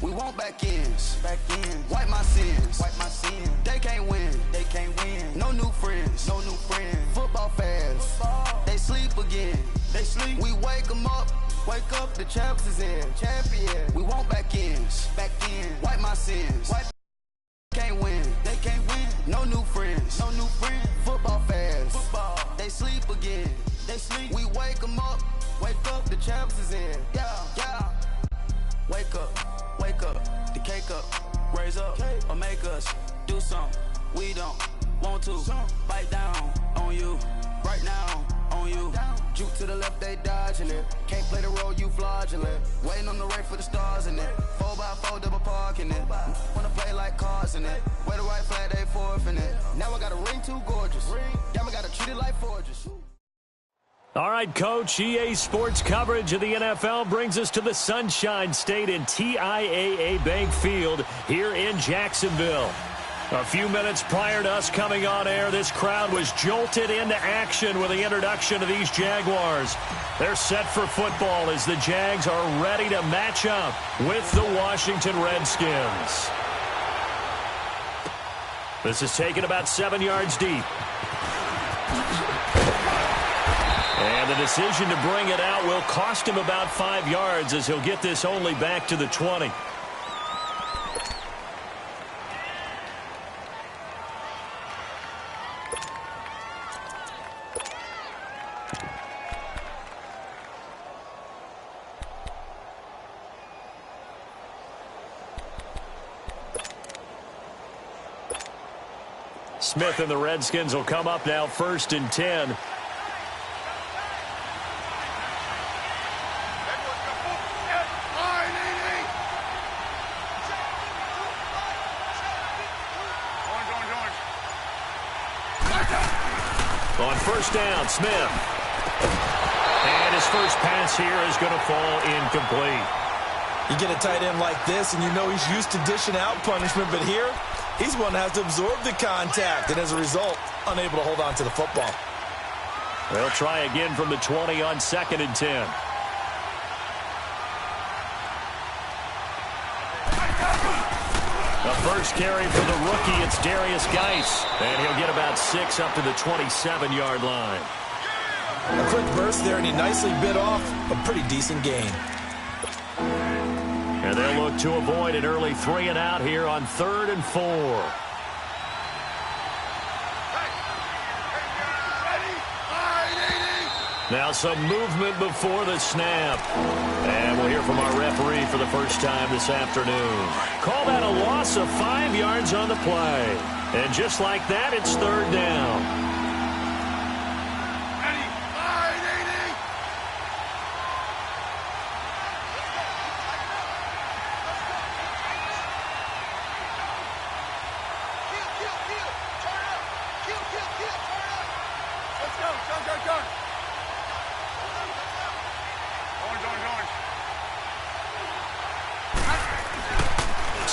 We want back ends, wipe my sins, They can't win, No new friends, Football fans, they sleep again, We wake them up, the champs is in, We want back ends, wipe my sins, Can't win, No new friends, Football fans, they sleep again, We wake them up, the champs is in, yeah. Wake up, the cake up, raise up, or make us do something we don't want to. Bite down on you, right now on you. Juke to the left, they dodging it. Can't play the role, you fraudulent. Waiting on the right for the stars in it. 4x4 double parking it. Wanna play like cars in it. Wear the right flag, they forfeiting it. Now I got a ring too gorgeous. Damn, I gotta treat it like forges. All right, Coach, EA Sports coverage of the NFL brings us to the Sunshine State in TIAA Bank Field here in Jacksonville. A few minutes prior to us coming on air, this crowd was jolted into action with the introduction of these Jaguars. They're set for football as the Jags are ready to match up with the Washington Redskins. This is taken about 7 yards deep. And the decision to bring it out will cost him about 5 yards as he'll get this only back to the 20. Smith and the Redskins will come up now 1st and 10. On 1st down, Smith. And his first pass here is going to fall incomplete. You get a tight end like this, and you know he's used to dishing out punishment, but here, he's one that has to absorb the contact, and as a result, unable to hold on to the football. They'll try again from the 20 on 2nd and 10. The first carry for the rookie, it's Darius Geis. And he'll get about 6 up to the 27-yard line. A quick burst there, and he nicely bit off a pretty decent gain. And they'll look to avoid an early 3 and out here on 3rd and 4. Now some movement before the snap. And we'll hear from our referee for the first time this afternoon. Call that a loss of 5 yards on the play. And just like that, it's 3rd down.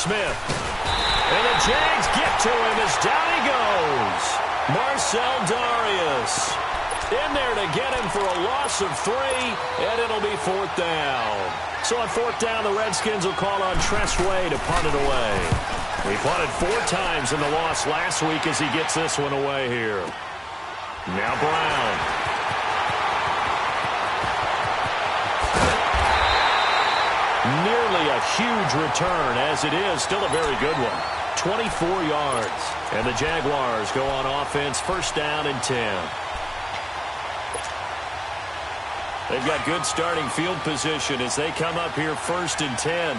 Smith. And the Jags get to him as down he goes. Marcel Darius in there to get him for a loss of 3, and it'll be 4th down. So on 4th down, the Redskins will call on Tress Way to punt it away. He punted 4 times in the loss last week as he gets this one away here. Now Brown. Nearly a huge return, as it is still a very good one. 24 yards. And the Jaguars go on offense, 1st down and 10. They've got good starting field position as they come up here 1st and 10.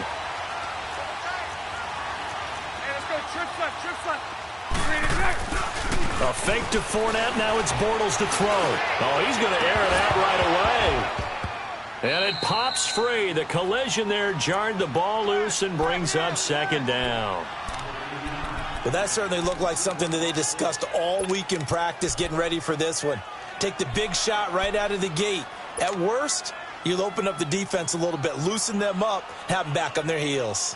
A fake to Fournette, now it's Bortles to throw. Oh, he's going to air it out right away. And it pops free. The collision there jarred the ball loose and brings up 2nd down. Well, that certainly looked like something that they discussed all week in practice getting ready for this one. Take the big shot right out of the gate. At worst, you'll open up the defense a little bit, loosen them up, have them back on their heels.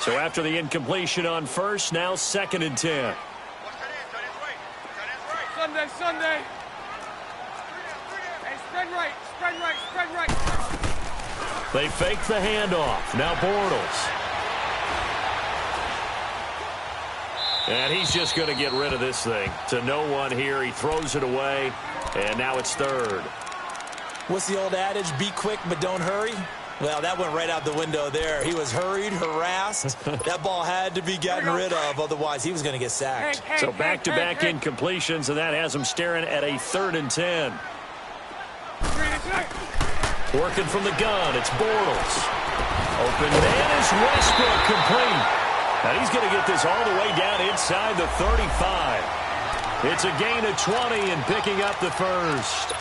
So after the incompletion on first, now 2nd and 10. Sunday. Hey, spread right. They fake the handoff. Now Bortles. And he's just going to get rid of this thing. To no one here. He throws it away. And now it's 3rd. What's the old adage? Be quick, but don't hurry. Well, that went right out the window there. He was hurried, harassed. That ball had to be gotten rid of. Otherwise, he was going to get sacked. So back-to-back incompletions, and that has him staring at a 3rd and 10. Working from the gun, it's Bortles. Open man is Westbrook, complete. And he's going to get this all the way down inside the 35. It's a gain of 20 and picking up the first.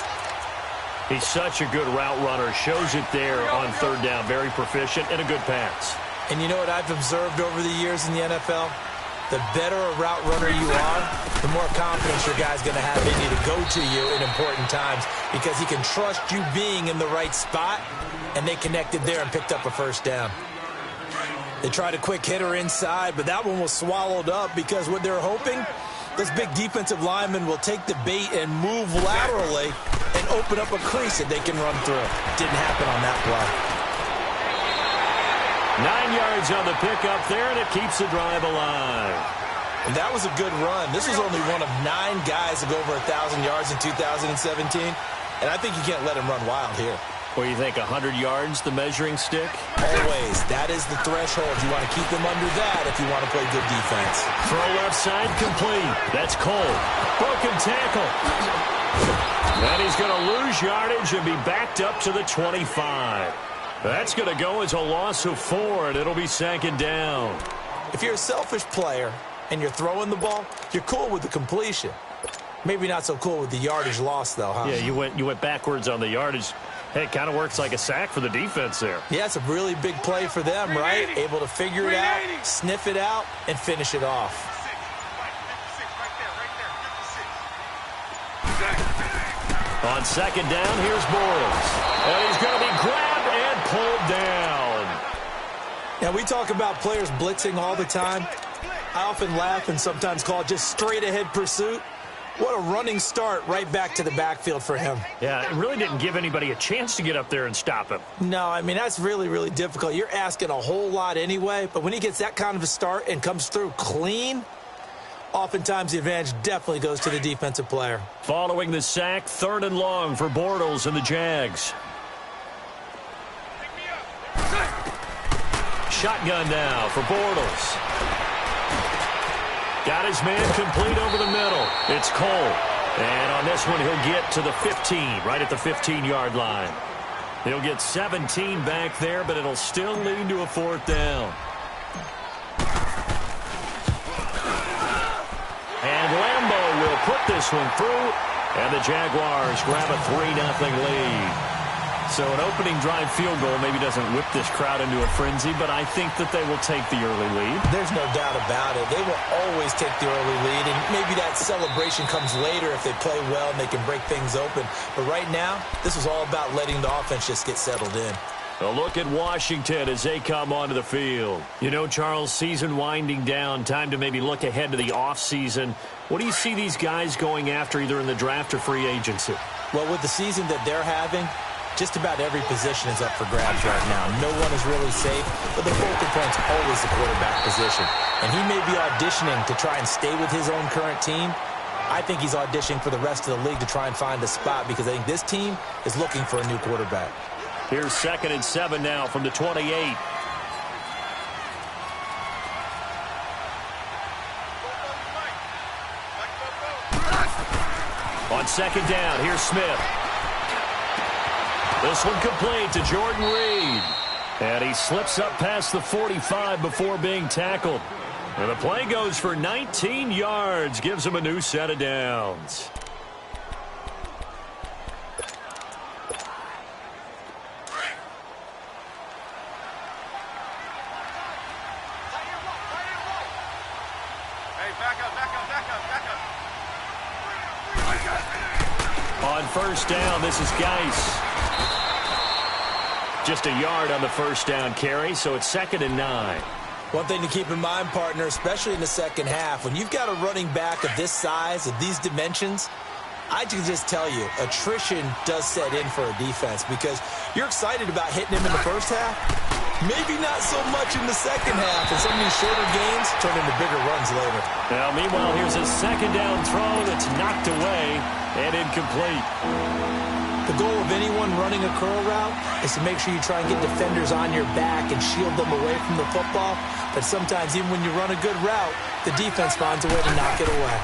He's such a good route runner. Shows it there on 3rd down. Very proficient and a good pass. And you know what I've observed over the years in the NFL? The better a route runner you are, the more confidence your guy's going to have in you to go to you in important times because he can trust you being in the right spot, and they connected there and picked up a first down. They tried a quick hitter inside, but that one was swallowed up because what they're hoping, those big defensive linemen will take the bait and move laterally and open up a crease that they can run through. Didn't happen on that play. 9 yards on the pickup there, and it keeps the drive alive. And that was a good run. This was only one of 9 guys to go over 1,000 yards in 2017, and I think you can't let him run wild here. What do you think, 100 yards, the measuring stick? Always. That is the threshold. You want to keep them under that if you want to play good defense. Throw left side complete. That's Cole. Broken tackle. And he's going to lose yardage and be backed up to the 25. That's going to go as a loss of 4, and it'll be 2nd down. If you're a selfish player and you're throwing the ball, you're cool with the completion. Maybe not so cool with the yardage loss, though, huh? Yeah, you went backwards on the yardage. Hey, it kind of works like a sack for the defense there. Yeah, it's a really big play for them, right? Able to figure it out, sniff it out, and finish it off. On 2nd down, here's Bortles. And he's going to be grabbed and pulled down. Now, we talk about players blitzing all the time. I often laugh and sometimes call it just straight-ahead pursuit. What a running start right back to the backfield for him. Yeah, it really didn't give anybody a chance to get up there and stop him. No, I mean, that's really, really difficult. You're asking a whole lot anyway, but when he gets that kind of a start and comes through clean, oftentimes the advantage definitely goes to the defensive player. Following the sack, 3rd and long for Bortles and the Jags. Shotgun now for Bortles. Got his man complete over the middle. It's Cole. And on this one, he'll get to the 15, right at the 15-yard line. He'll get 17 back there, but it'll still lead to a 4th down. And Lambeau will put this one through, and the Jaguars grab a 3-0 lead. So an opening drive field goal maybe doesn't whip this crowd into a frenzy, but I think that they will take the early lead. There's no doubt about it. They will always take the early lead, and maybe that celebration comes later if they play well and they can break things open. But right now, this is all about letting the offense just get settled in. A look at Washington as they come onto the field. You know, Charles, season winding down, time to maybe look ahead to the offseason. What do you see these guys going after either in the draft or free agency? Well, with the season that they're having, just about every position is up for grabs right now. No one is really safe, but the focal point's always the quarterback position. And he may be auditioning to try and stay with his own current team. I think he's auditioning for the rest of the league to try and find a spot because I think this team is looking for a new quarterback. Here's 2nd and 7 now from the 28. On 2nd down, here's Smith. This one complete to Jordan Reed. And he slips up past the 45 before being tackled. And the play goes for 19 yards, gives him a new set of downs. On 1st down, this is Geis. Just a yard on the 1st down carry, so it's 2nd and 9. One thing to keep in mind, partner, especially in the second half, when you've got a running back of this size, of these dimensions, I can just tell you, attrition does set in for a defense because you're excited about hitting him in the first half. Maybe not so much in the second half, and some of these shorter gains turn into bigger runs later. Now, meanwhile, here's a second down throw that's knocked away and incomplete. The goal of anyone running a curl route is to make sure you try and get defenders on your back and shield them away from the football. But sometimes, even when you run a good route, the defense finds a way to knock it away.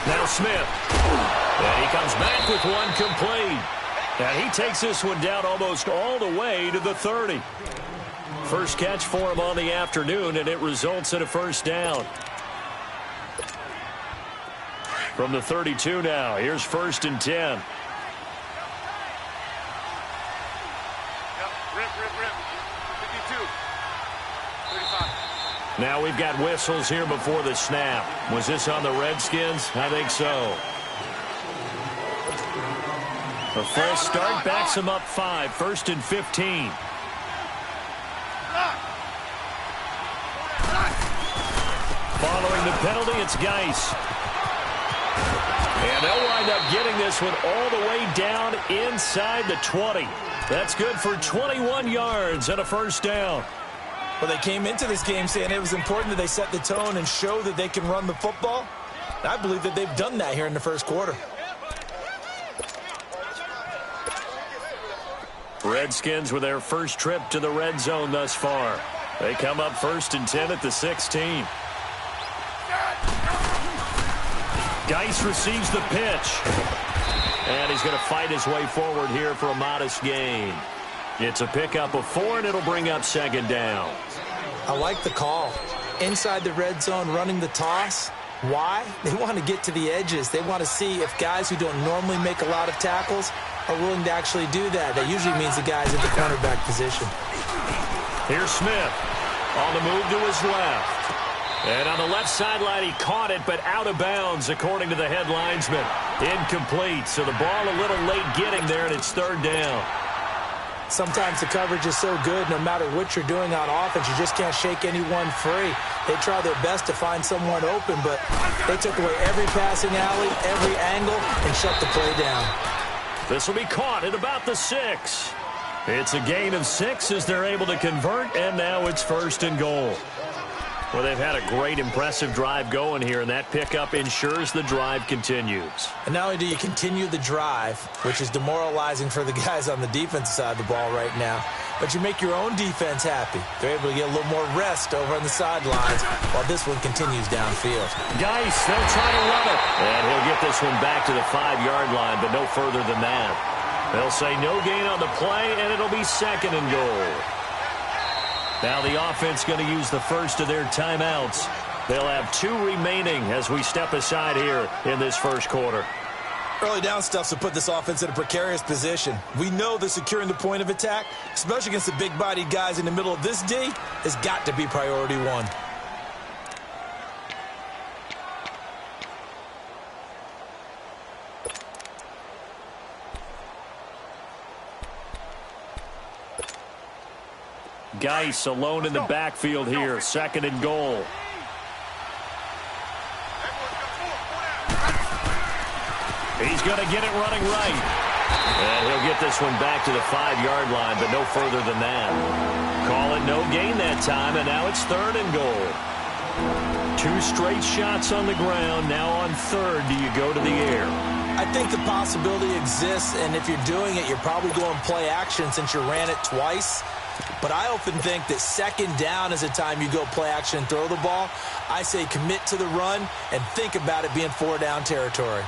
Now Smith. And he comes back with one complete. And he takes this one down almost all the way to the 30. First catch for him on the afternoon, and it results in a first down. From the 32 now, here's 1st and 10. Now we've got whistles here before the snap. Was this on the Redskins? I think so. A false start backs him up 5. 1st and 15. Following the penalty, it's Geis. And they'll wind up getting this one all the way down inside the 20. That's good for 21 yards and a first down. Well, they came into this game saying it was important that they set the tone and show that they can run the football. And I believe that they've done that here in the first quarter. Redskins with their first trip to the red zone thus far. They come up 1st and 10 at the 16. Geis receives the pitch. And he's going to fight his way forward here for a modest gain. It's a pickup of 4, and it'll bring up 2nd down. I like the call. Inside the red zone, running the toss. Why? They want to get to the edges. They want to see if guys who don't normally make a lot of tackles are willing to actually do that. That usually means the guy's in the cornerback position. Here's Smith on the move to his left. And on the left sideline, he caught it, but out of bounds, according to the head linesman. Incomplete, so the ball a little late getting there, and it's 3rd down. Sometimes the coverage is so good, no matter what you're doing on offense, you just can't shake anyone free. They try their best to find someone open, but they took away every passing alley, every angle, and shut the play down. This will be caught at about the 6. It's a gain of 6 as they're able to convert, and now it's 1st and goal. Well, they've had a great, impressive drive going here, and that pickup ensures the drive continues. And not only do you continue the drive, which is demoralizing for the guys on the defensive side of the ball right now, but you make your own defense happy. They're able to get a little more rest over on the sidelines while this one continues downfield. Geis, they'll try to run it. And he'll get this one back to the 5-yard line, but no further than that. They'll say no gain on the play, and it'll be 2nd and goal. Now the offense going to use the first of their timeouts. They'll have 2 remaining as we step aside here in this first quarter. Early down stuff's to put this offense in a precarious position. We know that securing the point of attack, especially against the big-bodied guys in the middle of this D, has got to be priority 1. Geis alone in the backfield here. 2nd and goal. He's going to get it running right. And he'll get this one back to the 5-yard line, but no further than that. Call it no gain that time, and now it's 3rd and goal. 2 straight shots on the ground. Now on 3rd, do you go to the air? I think the possibility exists, and if you're doing it, you're probably going play action since you ran it twice. But I often think that 2nd down is a time you go play action and throw the ball. I say commit to the run and think about it being 4-down territory.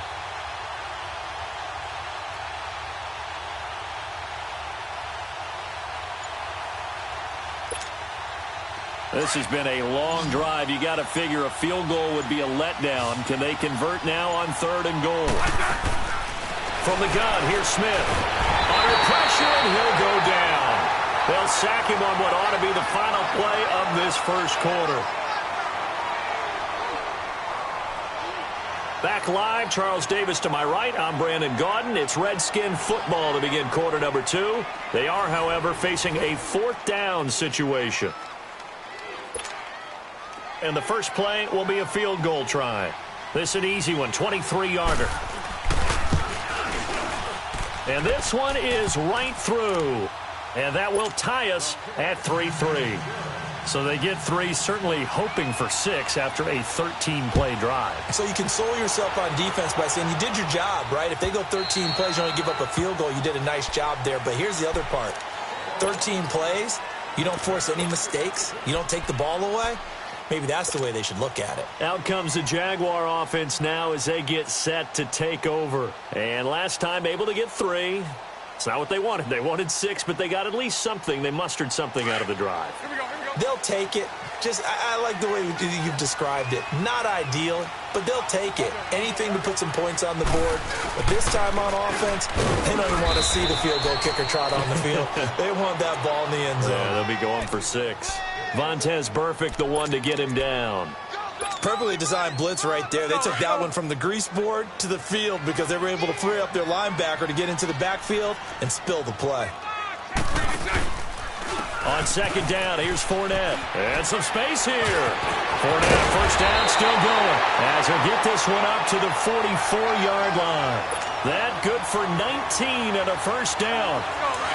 This has been a long drive. You got to figure a field goal would be a letdown. Can they convert now on 3rd and goal? From the gun, here's Smith. Under pressure, and he'll go down. They'll sack him on what ought to be the final play of this first quarter. Back live, Charles Davis to my right. I'm Brandon Gaudin. It's Redskin football to begin quarter number 2. They are, however, facing a 4th down situation. and the first play will be a field goal try. This is an easy one, 23-yarder. And this one is right through. And that will tie us at 3-3. So they get 3, certainly hoping for 6 after a 13-play drive. So you console yourself on defense by saying you did your job, right? If they go 13 plays, you only give up a field goal, you did a nice job there. But here's the other part. 13 plays, you don't force any mistakes, you don't take the ball away. Maybe that's the way they should look at it. Out comes the Jaguar offense now as they get set to take over. And last time able to get 3. It's not what they wanted. They wanted 6, but they got at least something. They mustered something out of the drive. Here we go. They'll take it. I like the way you've described it. Not ideal, but they'll take it. Anything to put some points on the board. But this time on offense, they don't even want to see the field goal kicker trot on the field. They want that ball in the end zone. Yeah, they'll be going for 6. Vontaze Burfict, the one to get him down. Perfectly designed blitz right there. They took that one from the grease board to the field because they were able to free up their linebacker to get into the backfield and spill the play. On second down, here's Fournette. And some space here. Fournette, first down, still going. As he'll get this one up to the 44-yard line. That good for 19 and a first down.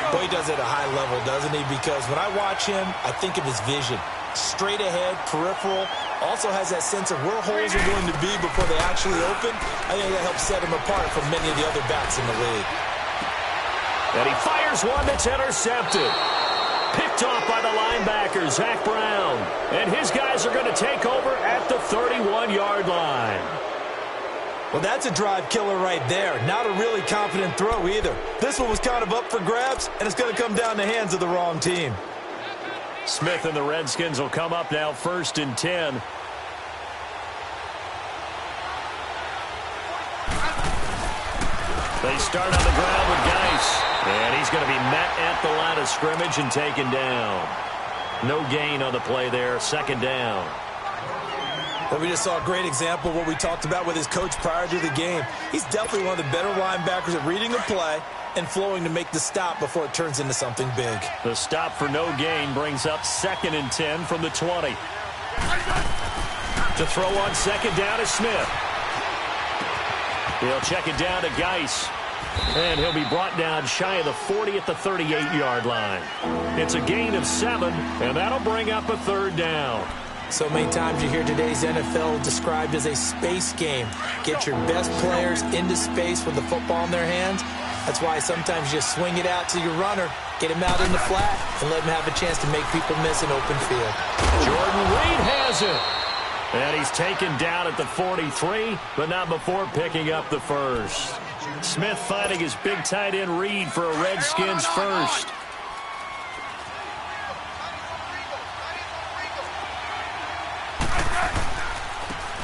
Boy, he does it at a high level, doesn't he? Because when I watch him, I think of his vision. Straight ahead, peripheral. Also has that sense of where holes are going to be before they actually open. I think that helps set him apart from many of the other backs in the league. And he fires one that's intercepted. Picked off by the linebacker, Zach Brown. And his guys are going to take over at the 31-yard line. Well, that's a drive killer right there. Not a really confident throw either. This one was kind of up for grabs, and it's going to come down the hands of the wrong team. Smith and the Redskins will come up now 1st and 10. They start on the ground with Geis. And he's going to be met at the line of scrimmage and taken down. No gain on the play there. 2nd down. Well, we just saw a great example of what we talked about with his coach prior to the game. He's definitely one of the better linebackers at reading a play and flowing to make the stop before it turns into something big. The stop for no gain brings up 2nd and 10 from the 20. To throw on 2nd down is Smith. He'll check it down to Geis. And he'll be brought down shy of the 40 at the 38-yard line. It's a gain of 7, and that'll bring up a 3rd down. So many times you hear today's NFL described as a space game. Get your best players into space with the football in their hands. That's why sometimes you swing it out to your runner, get him out in the flat, and let him have a chance to make people miss an open field. Jordan Reed has it. And he's taken down at the 43, but not before picking up the first. Smith finding his big tight end Reed for a Redskins first.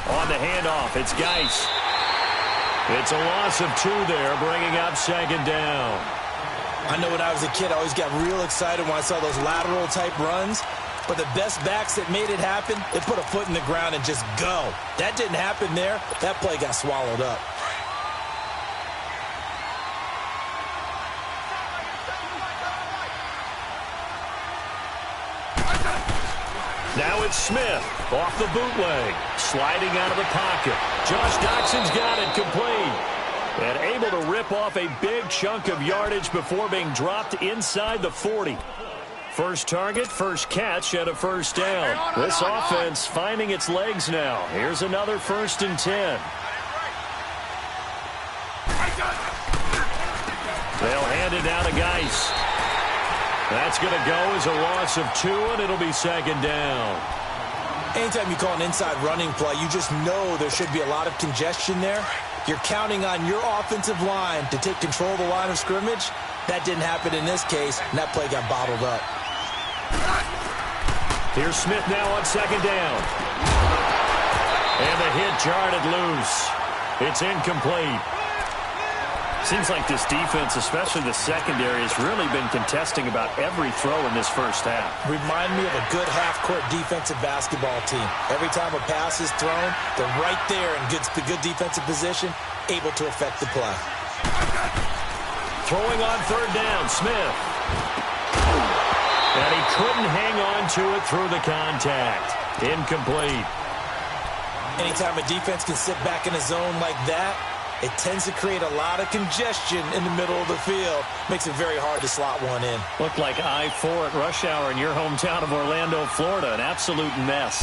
On the handoff, it's Geis. It's a loss of 2 there, bringing up 2nd down. I know when I was a kid, I always got real excited when I saw those lateral-type runs. But the best backs that made it happen, they put a foot in the ground and just go. That didn't happen there. That play got swallowed up. Now it's Smith off the bootleg, sliding out of the pocket. Josh Doxson's got it complete. And able to rip off a big chunk of yardage before being dropped inside the 40. First target, first catch, and a first down. This offense finding its legs now. Here's another 1st and 10. They'll hand it down to Geis. That's going to go as a loss of 2, and it'll be 2nd down. Anytime you call an inside running play, you just know there should be a lot of congestion there. You're counting on your offensive line to take control of the line of scrimmage. That didn't happen in this case, and that play got bottled up. Here's Smith now on 2nd down. And the hit jarred it loose. It's incomplete. Seems like this defense, especially the secondary, has really been contesting about every throw in this first half. Remind me of a good half-court defensive basketball team. Every time a pass is thrown, they're right there in good defensive position, able to affect the play. Throwing on 3rd down, Smith. And he couldn't hang on to it through the contact. Incomplete. Anytime a defense can sit back in a zone like that, it tends to create a lot of congestion in the middle of the field. Makes it very hard to slot one in. Looked like I-4 at rush hour in your hometown of Orlando, Florida. An absolute mess.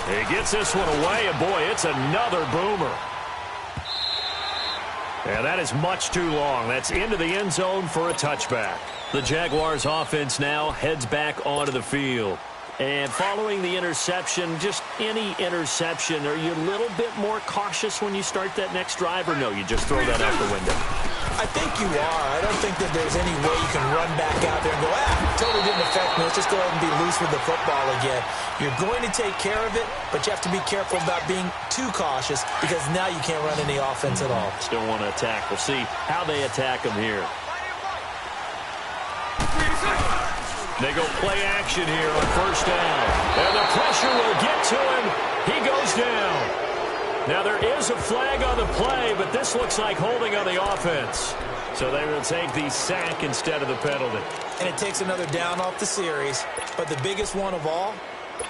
He gets this one away, and boy, it's another boomer. And that is much too long. That's into the end zone for a touchback. The Jaguars offense now heads back onto the field. And following the interception, just any interception, are you a little bit more cautious when you start that next drive, or no, you just throw that out the window? I think you are. I don't think that there's any way you can run back out there and go, totally didn't affect me. Let's just go ahead and be loose with the football again. You're going to take care of it, but you have to be careful about being too cautious because now you can't run any offense at all. Still want to attack. We'll see how they attack them here. They go play action here on first down. And the pressure will get to him. He goes down. Now there is a flag on the play, but this looks like holding on the offense. So they will take the sack instead of the penalty. And it takes another down off the series. But the biggest one of all,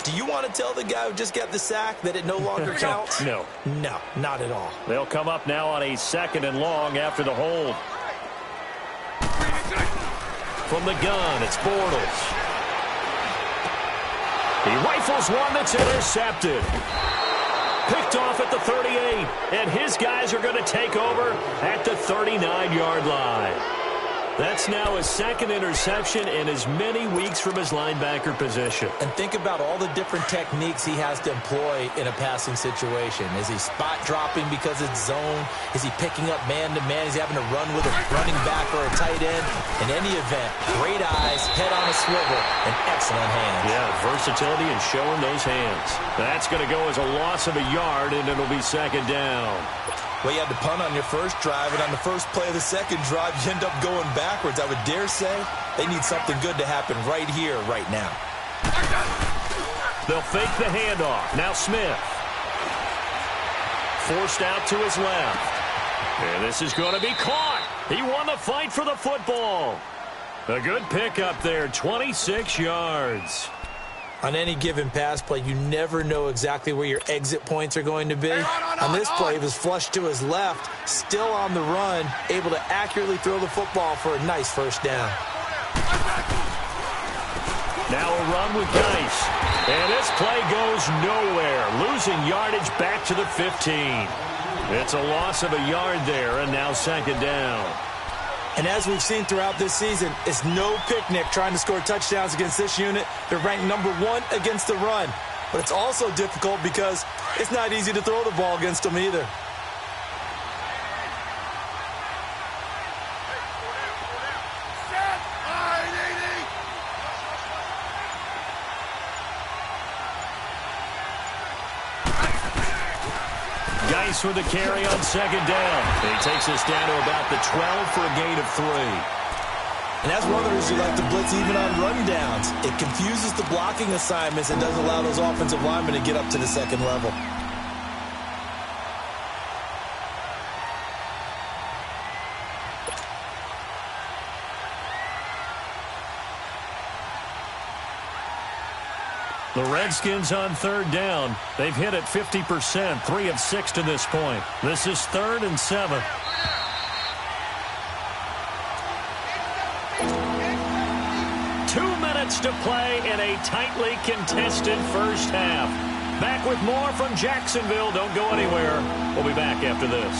do you want to tell the guy who just got the sack that it no longer counts? No. No, not at all. They'll come up now on a 2nd and long after the hold. From the gun, it's Bortles. He rifles one that's intercepted. Picked off at the 38, and his guys are going to take over at the 39-yard line. That's now his 2nd interception in as many weeks from his linebacker position. And think about all the different techniques he has to employ in a passing situation. Is he spot dropping because it's zone? Is he picking up man-to-man? Is he having to run with a running back or a tight end? In any event, great eyes, head on a swivel, and excellent hands. Yeah, versatility and showing those hands. That's going to go as a loss of a yard, and it'll be 2nd down. Well, you had to punt on your first drive, and on the first play of the second drive, you end up going backwards. I would dare say they need something good to happen right here, right now. They'll fake the handoff. Now Smith. Forced out to his left. And this is going to be caught. He won the fight for the football. A good pickup there, 26 yards. On any given pass play, you never know exactly where your exit points are going to be. On this play, he was flushed to his left, still on the run, able to accurately throw the football for a nice first down. Now a run with Geis. And this play goes nowhere, losing yardage back to the 15. It's a loss of a yard there, and now 2nd down. And as we've seen throughout this season, it's no picnic trying to score touchdowns against this unit. They're ranked number 1 against the run. But it's also difficult because it's not easy to throw the ball against them either. Geis with the carry on 2nd down. He takes us down to about the 12 for a gain of 3. And as runners, you like to blitz even on rundowns. It confuses the blocking assignments and doesn't allow those offensive linemen to get up to the 2nd level. The Redskins on 3rd down. They've hit it 50%, 3 of 6 to this point. This is 3rd and 7. To play in a tightly contested first half. Back with more from Jacksonville. Don't go anywhere. We'll be back after this.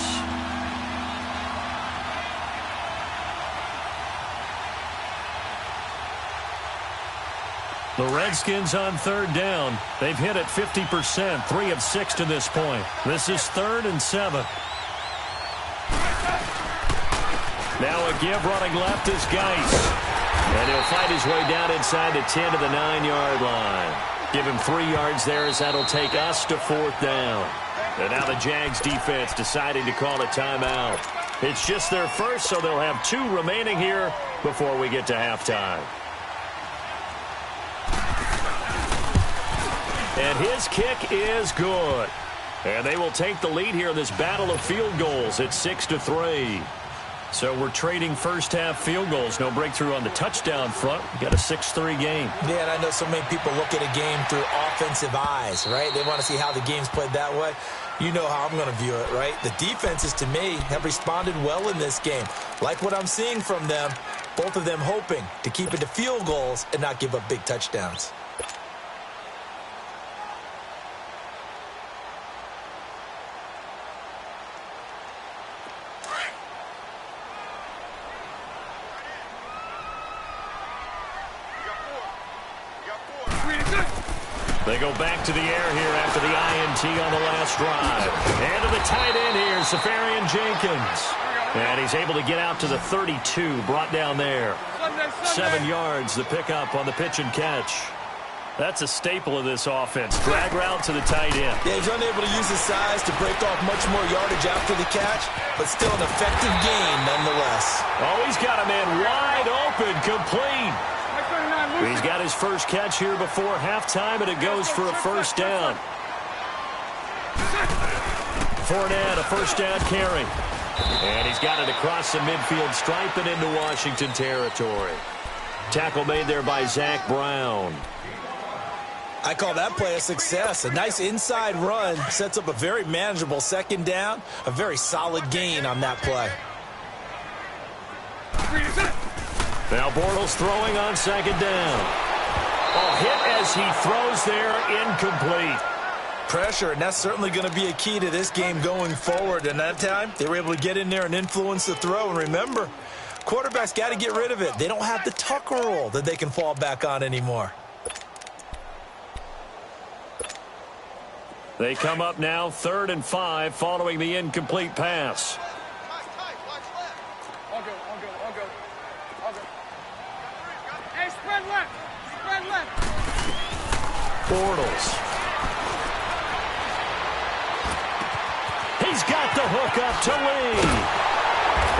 The Redskins on 3rd down. They've hit it 50%, 3 of 6 to this point. This is 3rd and 7. Now a give running left is Geis. And he'll fight his way down inside the 10 to the 9-yard line. Give him 3 yards there as that'll take us to 4th down. And now the Jags defense deciding to call a timeout. It's just their first, so they'll have 2 remaining here before we get to halftime. And his kick is good. And they will take the lead here in this battle of field goals at 6-3. So we're trading first-half field goals. No breakthrough on the touchdown front. We got a 6-3 game. Yeah, and I know so many people look at a game through offensive eyes, right? They want to see how the game's played that way. You know how I'm going to view it, right? The defenses, to me, have responded well in this game. Like what I'm seeing from them, both of them hoping to keep it to field goals and not give up big touchdowns. They go back to the air here after the INT on the last drive. And to the tight end here, Safarian Jenkins. And he's able to get out to the 32, brought down there. 7 yards, the pickup on the pitch and catch. That's a staple of this offense. Drag route to the tight end. Yeah, he's unable to use his size to break off much more yardage after the catch, but still an effective gain nonetheless. Oh, he's got a man wide open, complete. He's got his first catch here before halftime, and it goes for a first down. Fournette, a first down carry. And he's got it across the midfield stripe and into Washington territory. Tackle made there by Zach Brown. I call that play a success. A nice inside run sets up a very manageable second down. A very solid gain on that play. Now Bortles throwing on second down. Oh, hit as he throws there, incomplete. Pressure, and that's certainly going to be a key to this game going forward. And that time, they were able to get in there and influence the throw. And remember, quarterbacks got to get rid of it. They don't have the tuck rule that they can fall back on anymore. They come up now 3rd and 5 following the incomplete pass. I'll go. Hey, spread left. Bortles. He's got the hook up to Lee.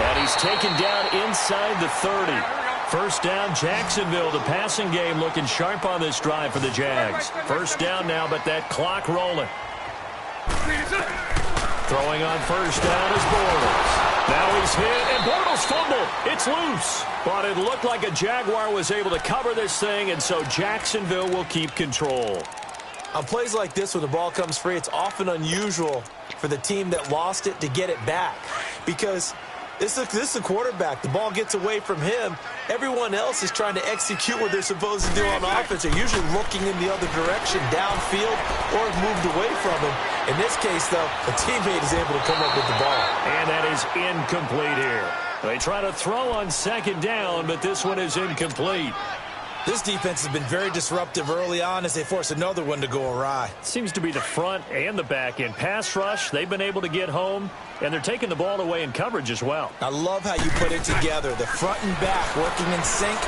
And he's taken down inside the 30. First down, Jacksonville. The passing game looking sharp on this drive for the Jags. First down now, but that clock rolling. Throwing on first down is Bortles. Now he's hit, and Bortles fumbled. It's loose. But it looked like a Jaguar was able to cover this thing, and so Jacksonville will keep control. On plays like this where the ball comes free, it's often unusual for the team that lost it to get it back. Because this is the quarterback. The ball gets away from him. Everyone else is trying to execute what they're supposed to do on offense. They're usually looking in the other direction, downfield, or moved away from him. In this case, though, a teammate is able to come up with the ball. And that is incomplete here. They try to throw on second down, but this one is incomplete. This defense has been very disruptive early on as they force another one to go awry. Seems to be the front and the back end. Pass rush, they've been able to get home, and they're taking the ball away in coverage as well. I love how you put it together. The front and back working in sync,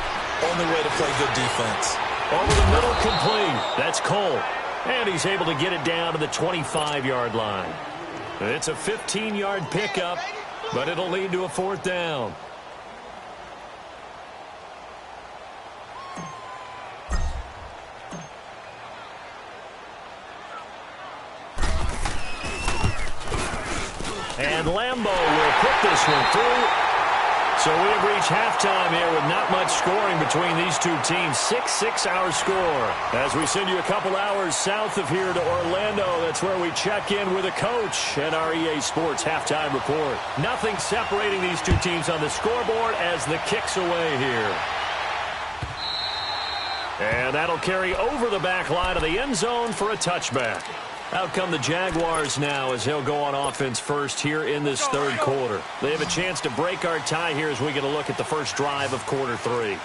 only way to play good defense. Over the middle, complete. That's Cole. And he's able to get it down to the 25-yard line. It's a 15-yard pickup, but it'll lead to a fourth down. And Lambeau will put this one through. So we have reached halftime here with not much scoring between these two teams. 6-6 our score. As we send you a couple hours south of here to Orlando, that's where we check in with a coach and our EA Sports halftime report. Nothing separating these two teams on the scoreboard as the kick's away here. And that'll carry over the back line of the end zone for a touchback. Out come the Jaguars now as they'll go on offense first here in this third quarter. They have a chance to break our tie here as we get a look at the first drive of quarter three.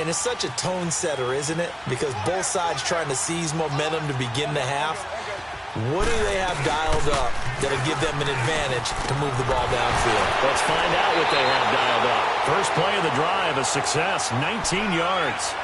And it's such a tone setter, isn't it? Because both sides trying to seize momentum to begin the half. What do they have dialed up that'll give them an advantage to move the ball downfield? Let's find out what they have dialed up. First play of the drive, a success, 19 yards.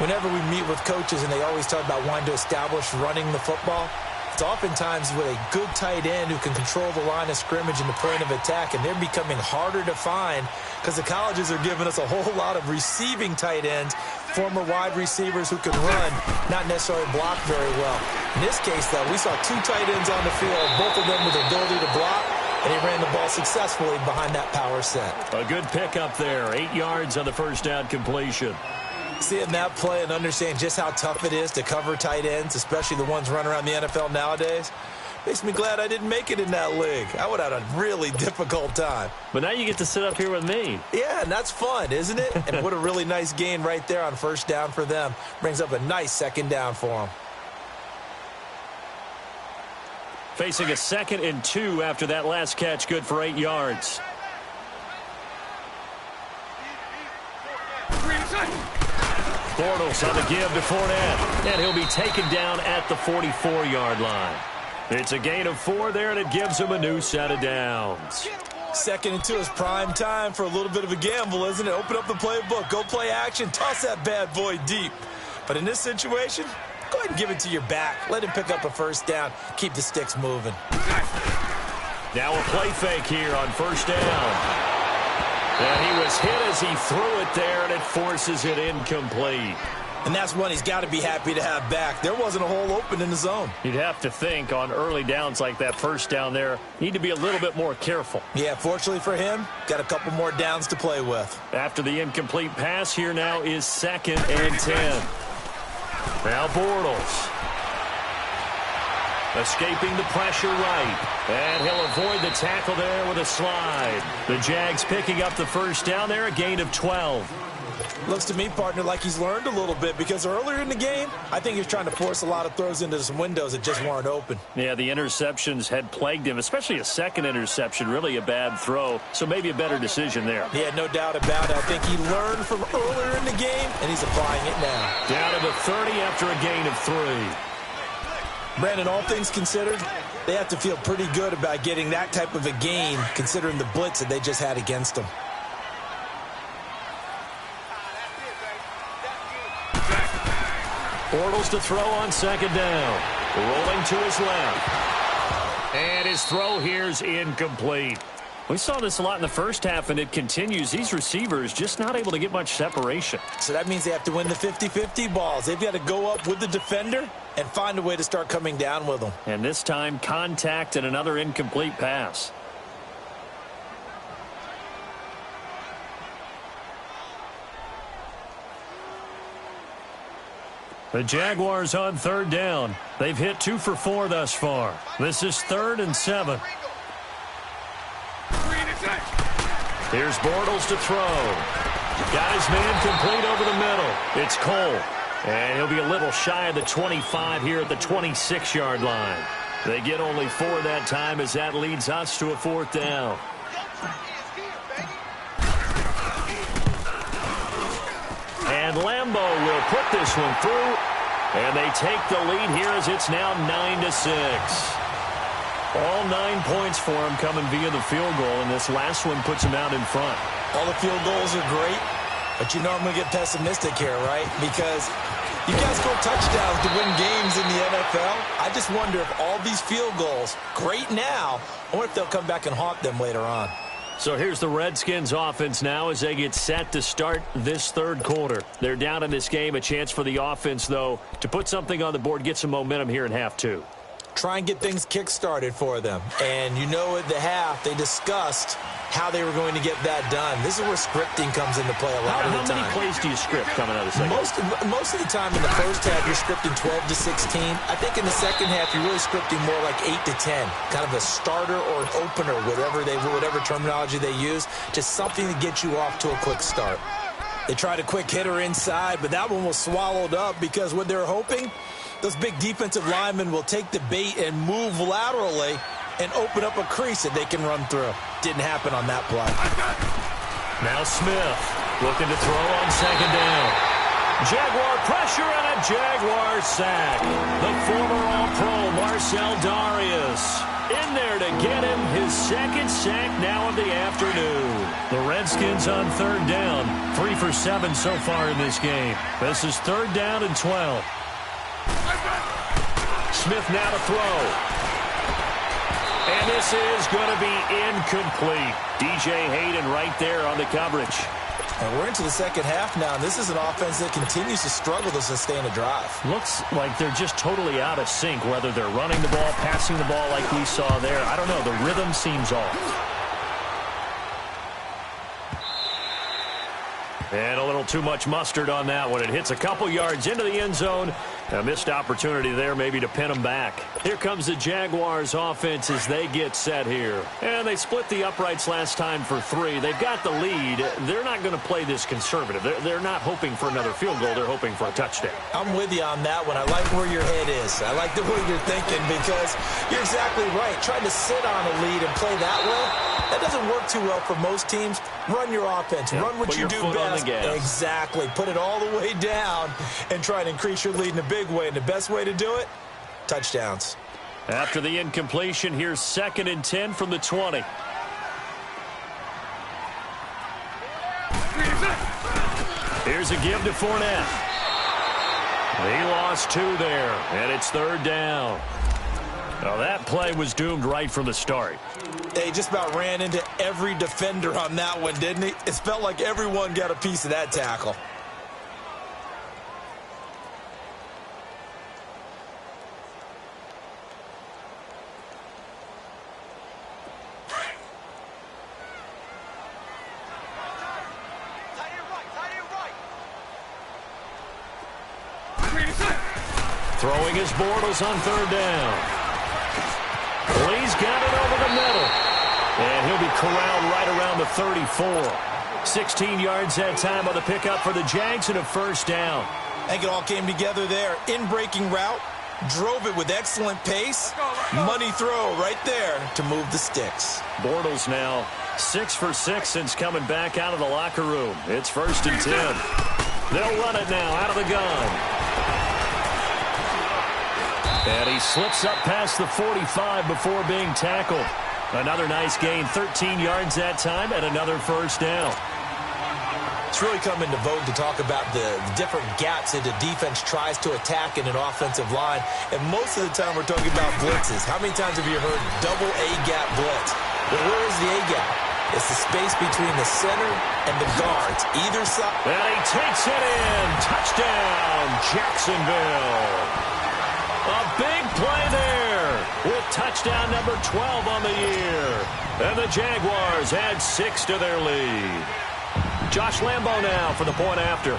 Whenever we meet with coaches and they always talk about wanting to establish running the football, it's oftentimes with a good tight end who can control the line of scrimmage and the point of attack, and they're becoming harder to find because the colleges are giving us a whole lot of receiving tight ends, former wide receivers who can run, not necessarily block very well. In this case, though, we saw two tight ends on the field, both of them with the ability to block, and he ran the ball successfully behind that power set. A good pickup there. 8 yards on the first down completion. Seeing that play and understand just how tough it is to cover tight ends, especially the ones running around the NFL nowadays, makes me glad I didn't make it in that league. I would have had a really difficult time. But now you get to sit up here with me. Yeah, and that's fun, isn't it? And what a really nice gain right there on first down for them. Brings up a nice second down for them. Facing a 2nd and 2 after that last catch, good for 8 yards. Bortles on the give to Fournette, and he'll be taken down at the 44-yard line. It's a gain of 4 there, and it gives him a new set of downs. 2nd and 2 is prime time for a little bit of a gamble, isn't it? Open up the playbook, go play action, toss that bad boy deep. But in this situation, go ahead and give it to your back. Let him pick up a first down. Keep the sticks moving. Now a play fake here on first down. And he was hit as he threw it there, and it forces it incomplete. And that's one he's got to be happy to have back. There wasn't a hole open in the zone. You'd have to think on early downs like that first down there, need to be a little bit more careful. Yeah, fortunately for him, got a couple more downs to play with. After the incomplete pass, here now is 2nd and 10. Now Bortles. Escaping the pressure right. And he'll avoid the tackle there with a slide. The Jags picking up the first down there, a gain of 12. Looks to me, partner, like he's learned a little bit because earlier in the game, I think he was trying to force a lot of throws into some windows that just weren't open. Yeah, the interceptions had plagued him, especially a second interception, really a bad throw. So maybe a better decision there. Yeah, no doubt about it. I think he learned from earlier in the game, and he's applying it now. Down to the 30 after a gain of 3. Brandon, all things considered, they have to feel pretty good about getting that type of a gain considering the blitz that they just had against them. Bortles to throw on 2nd down. Rolling to his left. And his throw here's incomplete. We saw this a lot in the first half, and it continues. These receivers just not able to get much separation. So that means they have to win the 50-50 balls. They've got to go up with the defender and find a way to start coming down with them. And this time, contact and another incomplete pass. The Jaguars on 3rd down. They've hit 2 for 4 thus far. This is 3rd and 7. Here's Bortles to throw. Got his man complete over the middle. It's Cole. And he'll be a little shy of the 25 here at the 26-yard line. They get only 4 that time as that leads us to a 4th down. And Lambeau will put this one through. And they take the lead here as it's now 9-6. All 9 points for him coming via the field goal, and this last one puts him out in front. All the field goals are great, but you know I'm going to get pessimistic here, right? Because you guys score touchdowns to win games in the NFL. I just wonder if all these field goals, great now, I wonder if they'll come back and haunt them later on. So here's the Redskins offense now as they get set to start this 3rd quarter. They're down in this game. A chance for the offense, though, to put something on the board, get some momentum here in half 2. Try and get things kick-started for them. And you know at the half, they discussed how they were going to get that done. This is where scripting comes into play a lot of the time. How many plays do you script coming out of the second? Most of the time in the first half, you're scripting 12 to 16. I think in the second half, you're really scripting more like 8 to 10. Kind of a starter or an opener, whatever terminology they use. Just something to get you off to a quick start. They tried a quick hitter inside, but that one was swallowed up because what they're hoping, those big defensive linemen will take the bait and move laterally and open up a crease that they can run through. Didn't happen on that play. Now Smith looking to throw on 2nd down. Jaguar pressure and a Jaguar sack. The former All-Pro Marcel Darius in there to get him his 2nd sack now of the afternoon. The Redskins on 3rd down. 3 for 7 so far in this game. This is 3rd down and 12. Smith now to throw. And this is going to be incomplete. DJ Hayden right there on the coverage. And we're into the second half now, and this is an offense that continues to struggle to sustain a drive. Looks like they're just totally out of sync, whether they're running the ball, passing the ball like we saw there. I don't know. The rhythm seems off. And a little too much mustard on that one. It hits a couple yards into the end zone. A missed opportunity there maybe to pin them back. Here comes the Jaguars offense as they get set here. And they split the uprights last time for 3. They've got the lead. They're not going to play this conservative. They're not hoping for another field goal. They're hoping for a touchdown. I'm with you on that one. I like where your head is. I like the way you're thinking because you're exactly right. Trying to sit on a lead and play that way, that doesn't work too well for most teams. Run your offense. Run what you do best. Exactly. Put it all the way down and try to increase your lead in a big way. And the best way to do it, touchdowns. After the incompletion, here's 2nd and 10 from the 20. Here's a give to Fournette. He lost 2 there, and it's 3rd down. Now that play was doomed right from the start. They just about ran into every defender on that one, didn't he? It felt like everyone got a piece of that tackle. Throwing his Bortles on 3rd down. Lee's got it over the middle. And he'll be corralled right around the 34. 16 yards that time on the pickup for the Jags and a 1st down. I think it all came together there. In-breaking route. Drove it with excellent pace. Money throw right there to move the sticks. Bortles now 6 for 6 since coming back out of the locker room. It's 1st and 10. They'll run it now out of the gun. And he slips up past the 45 before being tackled. Another nice gain, 13 yards that time, and another 1st down. It's really come into vogue to talk about the different gaps that the defense tries to attack in an offensive line. And most of the time we're talking about blitzes. How many times have you heard double A-gap blitz? Well, where is the A-gap? It's the space between the center and the guards. Either side. And he takes it in. Touchdown, Jacksonville. A big play there with touchdown number 12 on the year. And the Jaguars add 6 to their lead. Josh Lambo now for the point after.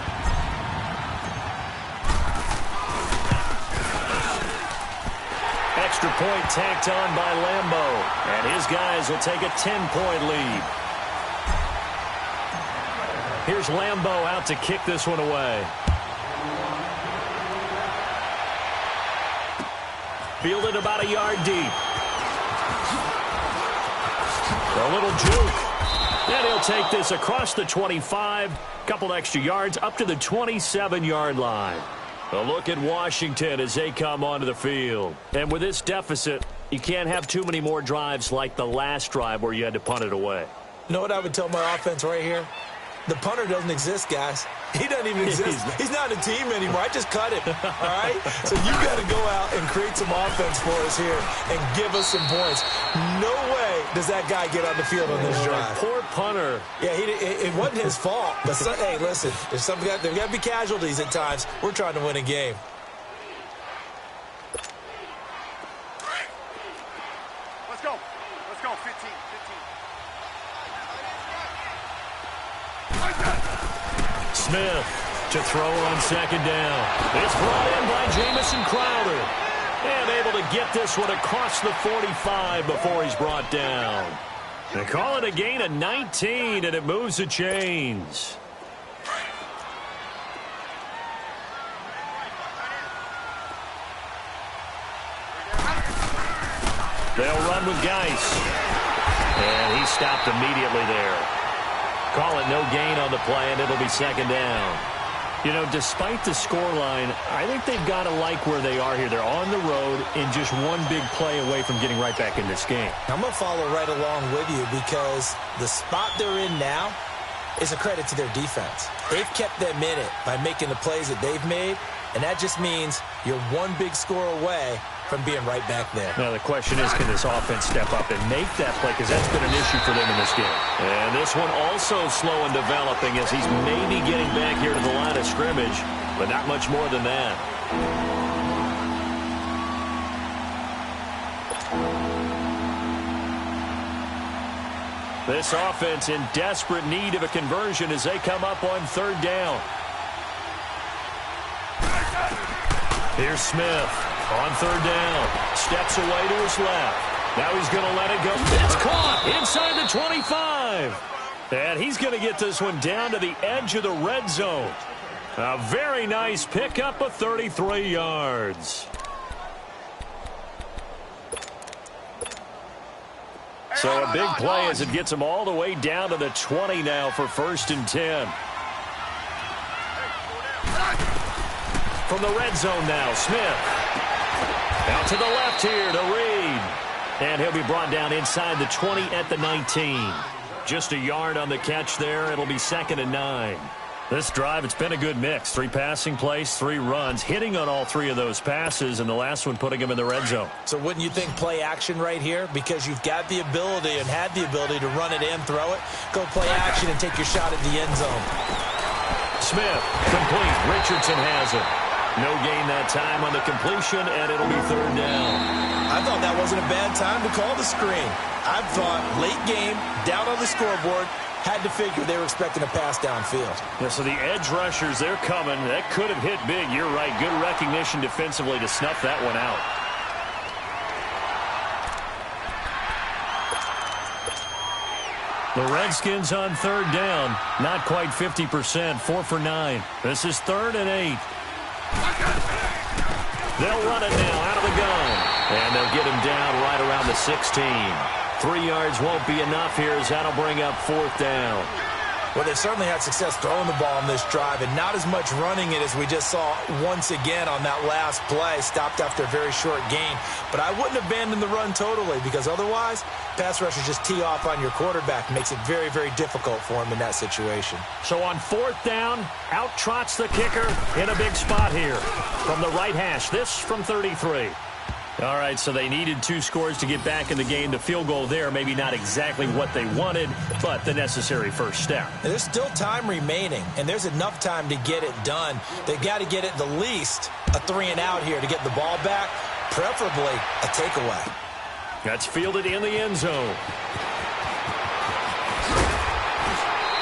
Extra point tacked on by Lambo. And his guys will take a 10-point lead. Here's Lambo out to kick this one away. Fielded about a yard deep. A little juke. And he'll take this across the 25. Couple extra yards up to the 27-yard line. A look at Washington as they come onto the field. And with this deficit, you can't have too many more drives like the last drive where you had to punt it away. You know what I would tell my offense right here? The punter doesn't exist, guys. He doesn't even exist. He's not a team anymore. I just cut him, all right? So you got to go out and create some offense for us here and give us some points. No way does that guy get on the field on this drive. Poor punter. Yeah, it wasn't his fault. But, hey, listen, there's got to be casualties at times. We're trying to win a game. Let's go. Let's go. 15. Smith to throw on 2nd down. It's brought in by Jamison Crowder. And able to get this one across the 45 before he's brought down. They call it a gain of 19, and it moves the chains. They'll run with Geis. And he stopped immediately there. Call it no gain on the play, and it'll be 2nd down. You know, despite the scoreline, I think they've got to like where they are here. They're on the road and just one big play away from getting right back in this game. I'm going to follow right along with you because the spot they're in now is a credit to their defense. They've kept them in it by making the plays that they've made, and that just means you're one big score away from being right back there. Now the question is, can this offense step up and make that play? Because that's been an issue for them in this game. And this one also slow in developing as he's maybe getting back here to the line of scrimmage, but not much more than that. This offense in desperate need of a conversion as they come up on third down. Here's Smith on third down. Steps away to his left. Now he's going to let it go. It's caught inside the 25. And he's going to get this one down to the edge of the red zone. A very nice pickup of 33 yards. So a big play as it gets him all the way down to the 20 now for 1st and 10. From the red zone now, Smith. Out to the left here to Reed. And he'll be brought down inside the 20 at the 19. Just a yard on the catch there. It'll be 2nd and 9. This drive, it's been a good mix. 3 passing plays, 3 runs, hitting on all 3 of those passes, and the last one putting him in the red zone. So wouldn't you think play action right here? Because you've got the ability and had the ability to run it in, throw it, go play action and take your shot at the end zone. Smith, complete. Richardson has it. No gain that time on the completion, and it'll be 3rd down. I thought that wasn't a bad time to call the screen. I thought late game, down on the scoreboard, had to figure they were expecting a pass downfield. Yeah, so the edge rushers, they're coming. That could have hit big. You're right. Good recognition defensively to snuff that one out. The Redskins on 3rd down. Not quite 50%. 4 for 9. This is 3rd and 8. They'll run it now out of the gun. And they'll get him down right around the 16. 3 yards won't be enough here as that'll bring up 4th down. Well, they certainly had success throwing the ball on this drive and not as much running it as we just saw once again on that last play. Stopped after a very short gain. But I wouldn't abandon the run totally because otherwise, pass rushers just tee off on your quarterback. Makes it very, very difficult for him in that situation. So on 4th down, out trots the kicker in a big spot here. From the right hash, this from 33. All right, so they needed 2 scores to get back in the game. The field goal there, maybe not exactly what they wanted, but the necessary first step. And there's still time remaining, and there's enough time to get it done. They've got to get it the least a 3 and out here to get the ball back, preferably a takeaway. That's fielded in the end zone.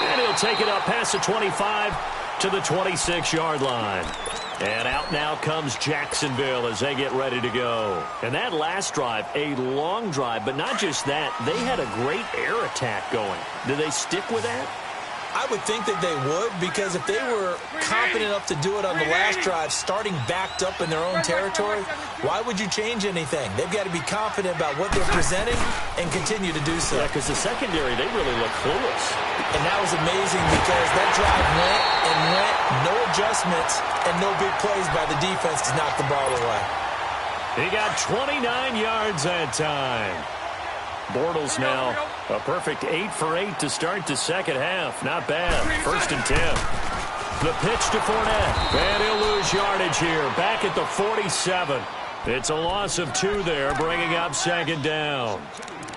And he'll take it up past the 25 to the 26-yard line. And out now comes Jacksonville as they get ready to go. And that last drive, a long drive, but not just that. They had a great air attack going. Do they stick with that? I would think that they would, because if they were confident enough to do it on the last drive, starting backed up in their own territory, why would you change anything? They've got to be confident about what they're presenting and continue to do so. Yeah, because the secondary, they really look clueless. And that was amazing because that drive went and went, no adjustments, and no big plays by the defense to knock the ball away. He got 29 yards that time. Bortles now a perfect 8 for 8 to start the second half. Not bad. 1st and 10. The pitch to Fournette. And he'll lose yardage here. Back at the 47. It's a loss of 2 there, bringing up 2nd down.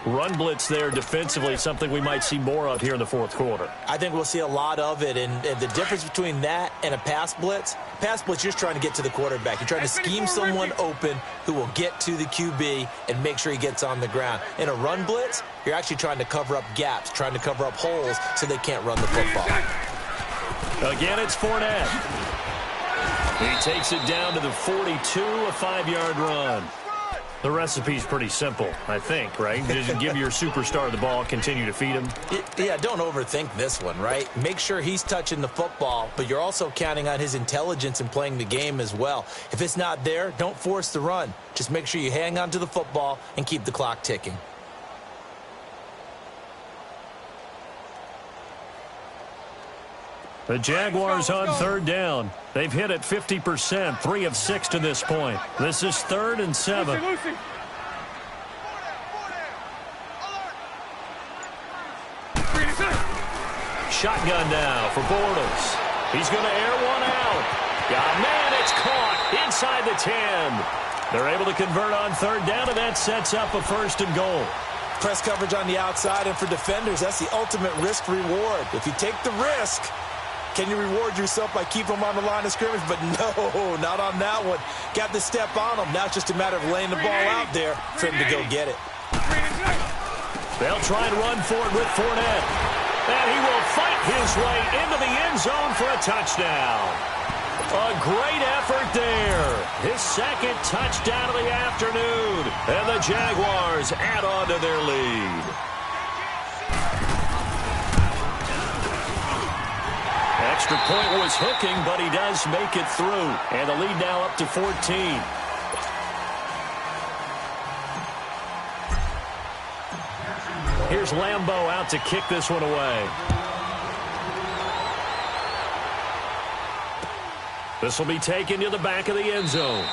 Run blitz there defensively, something we might see more of here in the 4th quarter. I think we'll see a lot of it, and the difference between that and a pass blitz, you're just trying to get to the quarterback. You're trying to scheme someone open who will get to the QB and make sure he gets on the ground. In a run blitz, you're actually trying to cover up gaps, trying to cover up holes so they can't run the football. Again, it's Fournette. He takes it down to the 42, a 5-yard run. The recipe's pretty simple, I think, right? Just give your superstar the ball, continue to feed him. Yeah, don't overthink this one, right? Make sure he's touching the football, but you're also counting on his intelligence in playing the game as well. If it's not there, don't force the run. Just make sure you hang on to the football and keep the clock ticking. The Jaguars on 3rd down. They've hit it 50%, 3 of 6 to this point. This is 3rd and 7. Shotgun now for Bortles. He's going to air one out. Yeah, man, it's caught inside the 10. They're able to convert on third down, and that sets up a 1st and goal. Press coverage on the outside, and for defenders, that's the ultimate risk-reward. If you take the risk, can you reward yourself by keeping them on the line of scrimmage? But no, not on that one. Got to step on them. Now it's just a matter of laying the ball out there for him to go get it. They'll try and run for it with Fournette. And he will fight his way into the end zone for a touchdown. A great effort there. His 2nd touchdown of the afternoon. And the Jaguars add on to their lead. Extra point was hooking, but he does make it through. And the lead now up to 14. Here's Lambeau out to kick this one away. This will be taken to the back of the end zone.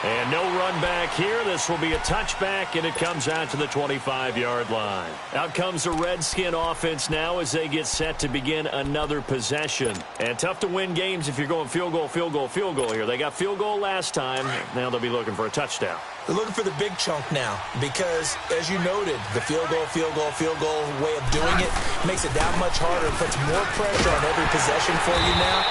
And no run back here. This will be a touchback, and it comes out to the 25-yard line. Out comes the Redskin offense now as they get set to begin another possession. And tough to win games if you're going field goal, field goal, field goal here. They got field goal last time. Now they'll be looking for a touchdown. They're looking for the big chunk now because, as you noted, the field goal way of doing it makes it that much harder. Puts more pressure on every possession for you now.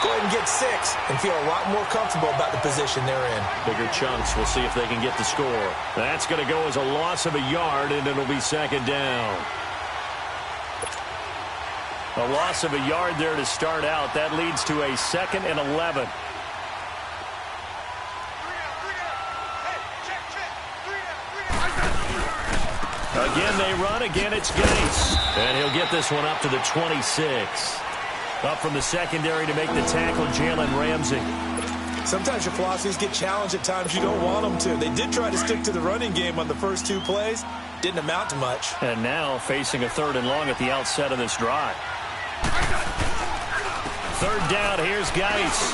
Go ahead and get 6 and feel a lot more comfortable about the position they're in. Bigger chunks. We'll see if they can get the score. That's going to go as a loss of a yard, and it'll be 2nd down. A loss of a yard there to start out. That leads to a 2nd and 11. Again, they run. Again, it's Gase. And he'll get this one up to the 26. Up from the secondary to make the tackle, Jalen Ramsey. Sometimes your philosophies get challenged at times you don't want them to. They did try to stick to the running game on the first 2 plays. Didn't amount to much. And now facing a 3rd and long at the outset of this drive. 3rd down, here's Gase.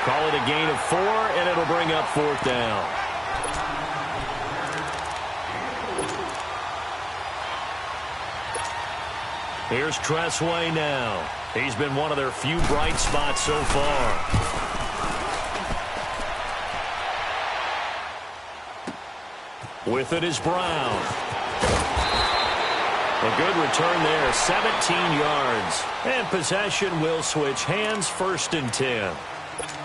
Call it a gain of 4, and it'll bring up 4th down. Here's Tressway now. He's been one of their few bright spots so far. With it is Brown. A good return there, 17 yards. And possession will switch hands, 1st and 10.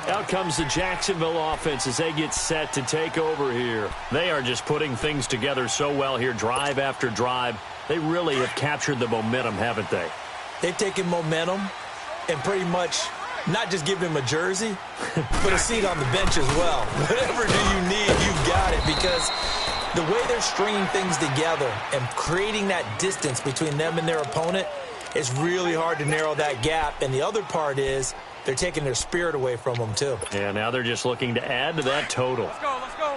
Out comes the Jacksonville offense as they get set to take over here. They are just putting things together so well here, drive after drive. They really have captured the momentum, haven't they? They've taken momentum and pretty much not just given him a jersey, but a seat on the bench as well. Whatever do you need, you've got it, because the way they're stringing things together and creating that distance between them and their opponent, it's really hard to narrow that gap. And the other part is they're taking their spirit away from them, too. Yeah, now they're just looking to add to that total. Let's go, let's go.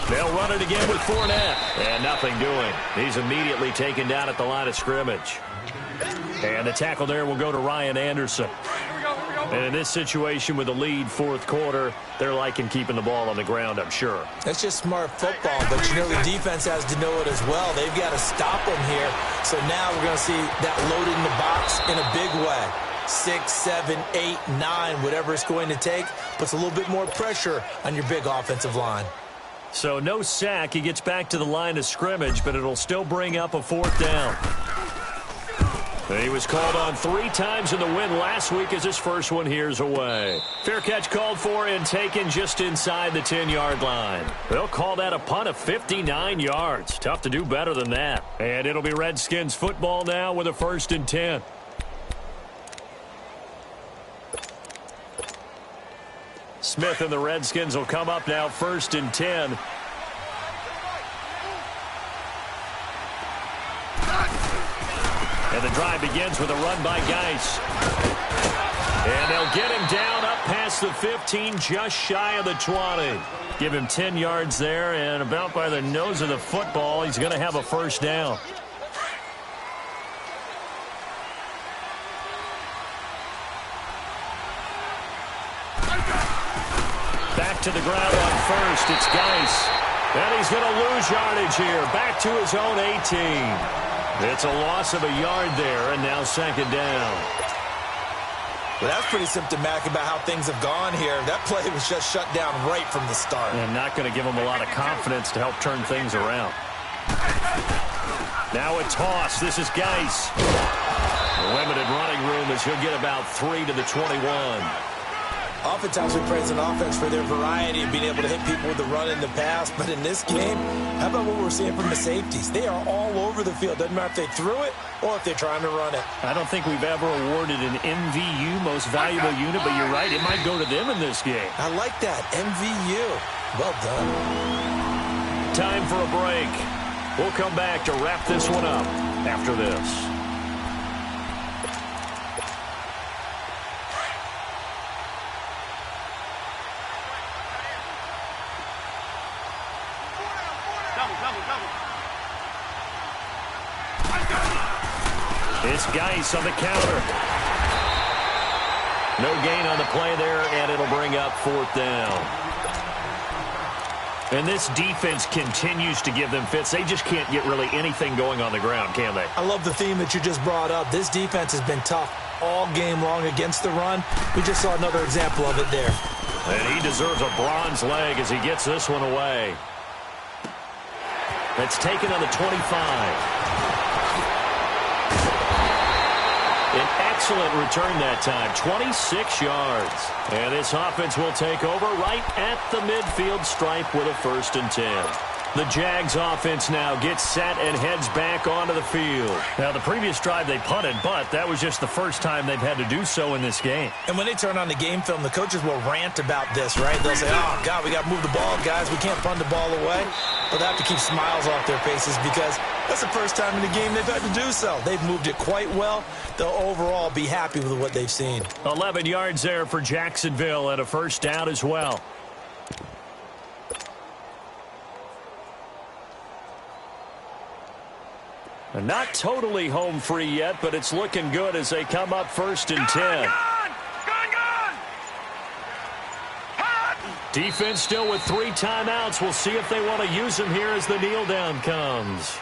They'll run it again with Fournette. And nothing doing. He's immediately taken down at the line of scrimmage. And the tackle there will go to Ryan Anderson. And in this situation with the lead, 4th quarter, they're liking keeping the ball on the ground, I'm sure. That's just smart football, but you know the defense has to know it as well. They've got to stop them here. So now we're going to see that loaded in the box in a big way. 6, 7, 8, 9, whatever it's going to take, puts a little bit more pressure on your big offensive line. So no sack. He gets back to the line of scrimmage, but it'll still bring up a 4th down. And he was called on 3 times in the win last week as his first one here's away. Fair catch called for and taken just inside the 10-yard line. They'll call that a punt of 59 yards. Tough to do better than that. And it'll be Redskins football now with a 1st and 10. Smith and the Redskins will come up now 1st and 10. And the drive begins with a run by Gase. And they'll get him down up past the 15, just shy of the 20. Give him 10 yards there, and about by the nose of the football, he's going to have a 1st down. Back to the ground on 1st. It's Gase. And he's going to lose yardage here. Back to his own 18. It's a loss of a yard there, and now second down. Well, that's pretty symptomatic about how things have gone here. That play was just shut down right from the start. And not going to give him a lot of confidence to help turn things around. Now a toss. This is Geis. Limited running room as he'll get about 3 to the 21. Oftentimes we praise an offense for their variety of being able to hit people with the run and the pass. But in this game, how about what we're seeing from the safeties? They are all over the field. Doesn't matter if they threw it or if they're trying to run it. I don't think we've ever awarded an MVU, most valuable unit, but you're right. It might go to them in this game. I like that. MVU. Well done. Time for a break. We'll come back to wrap this one up after this. It's Geis on the counter. No gain on the play there, and it'll bring up 4th down. And this defense continues to give them fits. They just can't get really anything going on the ground, can they? I love the theme that you just brought up. This defense has been tough all game long against the run. We just saw another example of it there. And he deserves a bronze leg as he gets this one away. That's taken on the 25. An excellent return that time, 26 yards. And this offense will take over right at the midfield stripe with a 1st and 10. The Jags offense now gets set and heads back onto the field. Now, the previous drive they punted, but that was just the first time they've had to do so in this game. And when they turn on the game film, the coaches will rant about this, right? They'll say, oh, God, we got to move the ball, guys. We can't punt the ball away. But they have to keep smiles off their faces because that's the first time in the game they've had to do so. They've moved it quite well. They'll overall be happy with what they've seen. 11 yards there for Jacksonville and a 1st down as well. And not totally home free yet, but it's looking good as they come up 1st and 10. Defense still with 3 timeouts. We'll see if they want to use them here as the kneel down comes.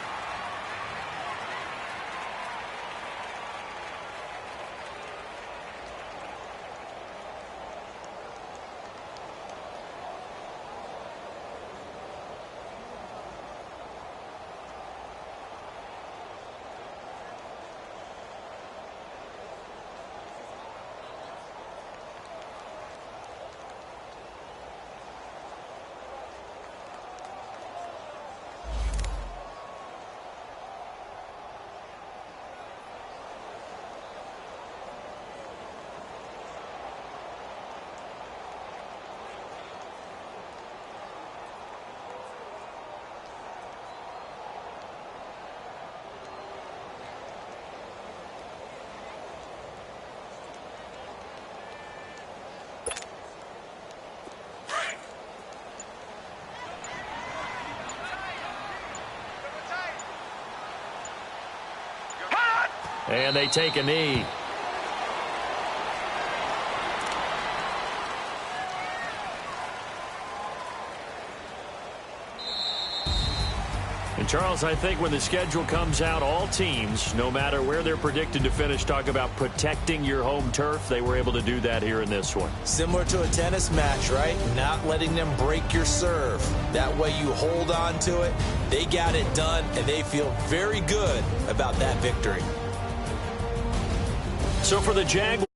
And they take a knee. And Charles, I think when the schedule comes out, all teams, no matter where they're predicted to finish, talk about protecting your home turf. They were able to do that here in this one. Similar to a tennis match, right? Not letting them break your serve. That way you hold on to it. They got it done, and they feel very good about that victory. So for the Jaguars,